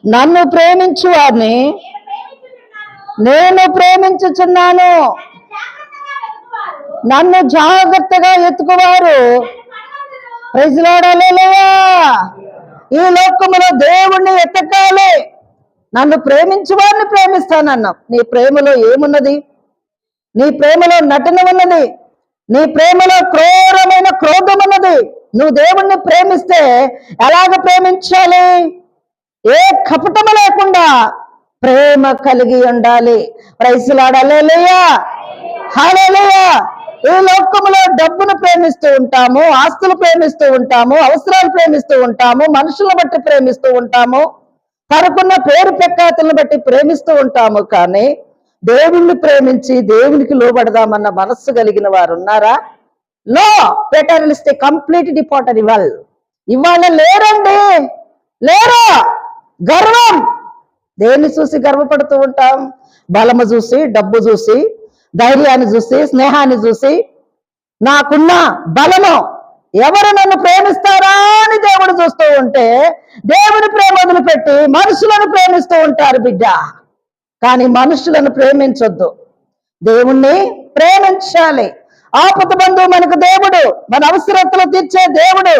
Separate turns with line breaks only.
నన్ను ప్రేమించు వారిని నేను ప్రేమించుచున్నాను. నన్ను జాగ్రత్తగా ఎత్తుకువారు. ప్రజలాడలేవా, ఈ లోకములో దేవుణ్ణి ఎత్తకాలి. నన్ను ప్రేమించు వారిని ప్రేమిస్తానన్నా. నీ ప్రేమలో ఏమున్నది? నీ ప్రేమలో నటన ఉన్నది. నీ ప్రేమలో క్రూరమైన క్రోధం ఉన్నది. నువ్వు దేవుణ్ణి ప్రేమిస్తే ఎలాగ ప్రేమించాలి? ఏ కపటము లేకుండా ప్రేమ కలిగి ఉండాలి. ప్రైజ్లాడలేలుయా, హల్లెలూయా. ఈ లోకములో డబ్బును ప్రేమిస్తూ ఉంటాము, ఆస్తులు ప్రేమిస్తూ ఉంటాము, అవసరాలు ప్రేమిస్తూ ఉంటాము, మనుషులను బట్టి ప్రేమిస్తూ ఉంటాము, తనకున్న పేరు ప్రఖ్యాతులను బట్టి ప్రేమిస్తూ ఉంటాము. కానీ దేవుణ్ణి ప్రేమించి దేవునికి లోబడదామన్న మనస్సు కలిగిన వారు ఉన్నారా? లో పెటర్లిస్టిక్ కంప్లీట్ డిపోటర్ ఇవాళ లేరండి, లేరు. గర్వం, దేన్ని చూసి గర్వపడుతూ ఉంటాం? బలము చూసి, డబ్బు చూసి, ధైర్యాన్ని చూసి, స్నేహాన్ని చూసి, నాకున్న బలము, ఎవరు నన్ను ప్రేమిస్తారా అని దేవుడు చూస్తూ ఉంటే దేవుని ప్రేమ వదిలిపెట్టి మనుషులను ప్రేమిస్తూ ఉంటారు బిడ్డ. కానీ మనుషులను ప్రేమించొద్దు, దేవుణ్ణి ప్రేమించాలి. ఆపద బంధువు మనకు దేవుడు, మన అవసరతలు తీర్చే దేవుడు.